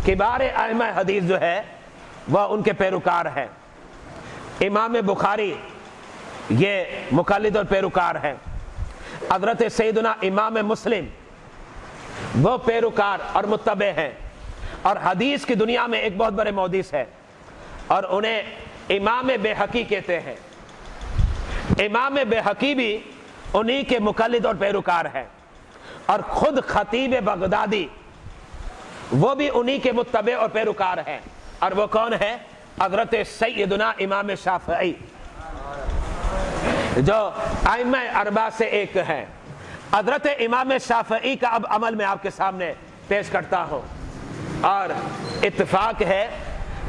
کبار ائمہ حدیث جو ہے وہ ان کے پیروکار ہیں۔ امام بخاری یہ مقلد اور پیروکار ہیں، حضرت سیدنا امام مسلم وہ پیروکار اور متبع ہیں، اور حدیث کی دنیا میں ایک بہت بڑے محدث ہیں، اور انہیں امام بیہقی کہتے ہیں۔ امام بیہقی بھی انہی کے مقلد اور پیروکار ہیں، اور خود خطیب بغدادی وہ بھی انہی کے متبع اور پیروکار ہیں، اور وہ کون ہے؟ حضرت سیدنا امام شافعی، جو ائمہ اربعہ سے ایک ہیں۔ حضرت امام شافعی کا اب عمل میں آپ کے سامنے پیش کرتا ہوں، اور اتفاق ہے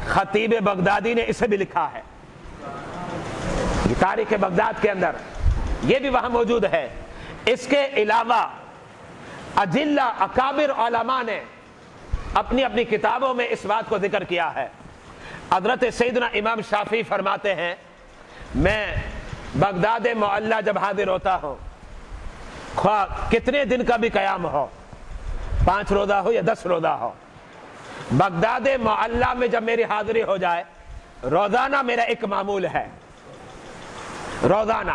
خطیب بغدادی نے اسے بھی لکھا ہے، تاریخ بغداد کے اندر یہ بھی وہاں موجود ہے۔ اس کے علاوہ اجلہ اکابر علماء نے اپنی اپنی کتابوں میں اس بات کو ذکر کیا ہے۔ حضرت سیدنا امام شافعی فرماتے ہیں، میں بغداد معلیٰ جب حاضر ہوتا ہوں، خواہ کتنے دن کا بھی قیام ہو، 5 روزہ ہو یا 10 روزہ ہو، بغداد معلیٰ میں جب میری حاضری ہو جائے، روزانہ میرا ایک معمول ہے، روزانہ۔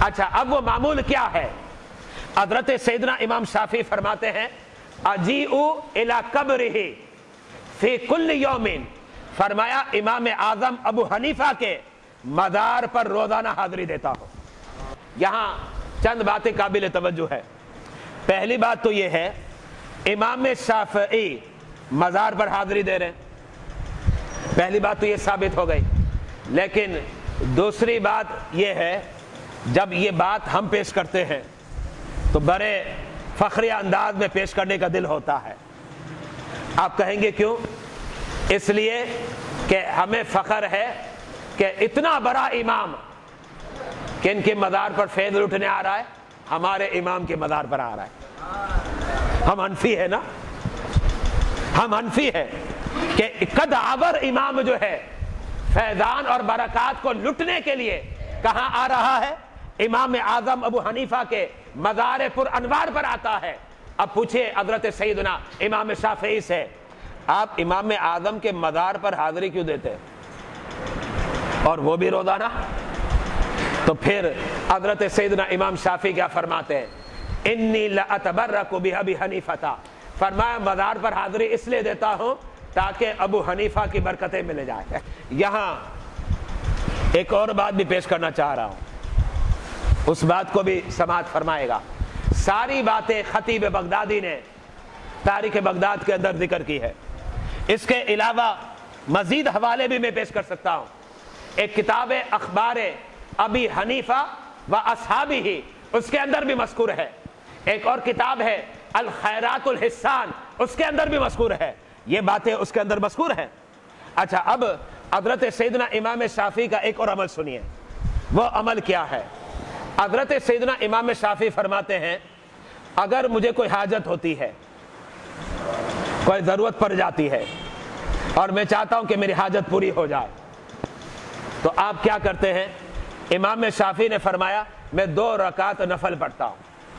اچھا، اب وہ معمول کیا ہے؟ حضرت سیدنا امام شافعی فرماتے ہیں، اجیء الی قبرہ فی کل یوم، فرمایا امام اعظم ابو حنیفہ کے مزار پر روزانہ حاضری دیتا ہوں۔ یہاں چند باتیں قابل توجہ ہے۔ پہلی بات تو یہ ہے، امام شافعی مزار پر حاضری دے رہے ہیں، پہلی بات تو یہ ثابت ہو گئی۔ لیکن دوسری بات یہ ہے، جب یہ بات ہم پیش کرتے ہیں تو بڑے فخری انداز میں پیش کرنے کا دل ہوتا ہے۔ آپ کہیں گے کیوں؟ اس لیے کہ ہمیں فخر ہے کہ اتنا بڑا امام کہ ان کے مزار پر فیض لٹنے آ رہا ہے، ہمارے امام کے مزار پر آ رہا ہے۔ ہم حنفی ہے نا، ہم حنفی ہے کہ قد عبر امام جو ہے فیضان اور برکات کو لٹنے کے لیے کہاں آ رہا ہے؟ امام اعظم ابو حنیفہ کے مزار پر انوار پر آتا ہے۔ اب پوچھئے حضرت سیدنا امام شافعی سے، آپ امام اعظم کے مزار پر حاضری کیوں دیتے ہیں اور وہ بھی روزانہ؟ تو پھر حضرت سیدنا امام شافعی کیا فرماتے ہیں؟ انی لاتبرک بابی حنیفہ، فرمایا مزار پر حاضری اس لیے دیتا ہوں تاکہ ابو حنیفہ کی برکتیں مل جائیں۔ یہاں ایک اور بات بھی پیش کرنا چاہ رہا ہوں، اس بات کو بھی سماعت فرمائے گا۔ ساری باتیں خطیب بغدادی نے تاریخ بغداد کے اندر ذکر کی ہے۔ اس کے علاوہ مزید حوالے بھی میں پیش کر سکتا ہوں۔ ایک کتاب اخبار ابی حنیفہ و اصحابہ، اس کے اندر بھی مذکور ہے۔ ایک اور کتاب ہے الخیرات الحسان، اس کے اندر بھی مذکور ہے۔ یہ باتیں اس کے اندر مذکور ہیں۔ اچھا، اب حضرت سیدنا امام شافعی کا ایک اور عمل سنیے۔ وہ عمل کیا ہے؟ حضرت سیدنا امام شافعی فرماتے ہیں، اگر مجھے کوئی حاجت ہوتی ہے، کوئی ضرورت پڑ جاتی ہے، اور میں چاہتا ہوں کہ میری حاجت پوری ہو جائے، تو آپ کیا کرتے ہیں؟ امام شافعی نے فرمایا، میں 2 رکعت نفل پڑھتا ہوں،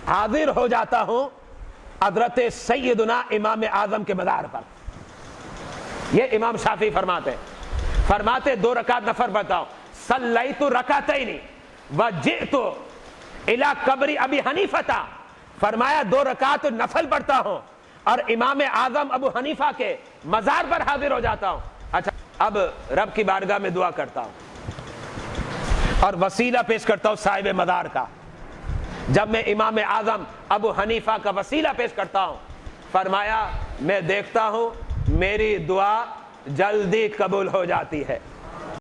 حاضر ہو جاتا ہوں حضرت سیدنا امام اعظم کے مزار پر۔ یہ امام شافعی فرماتے 2 رکعت نفل پڑھتا ہوں، صلیت رکعتین وجئت الی قبر ابی حنیفہ، فرمایا 2 رکعت نفل پڑھتا ہوں اور امام اعظم ابو حنیفہ کے مزار پر حاضر ہو جاتا ہوں۔ اچھا، اب رب کی بارگاہ میں دعا کرتا ہوں اور وسیلہ پیش کرتا ہوں صاحب مزار کا۔ جب میں امام اعظم ابو حنیفہ کا وسیلہ پیش کرتا ہوں، فرمایا میں دیکھتا ہوں میری دعا جلدی قبول ہو جاتی ہے۔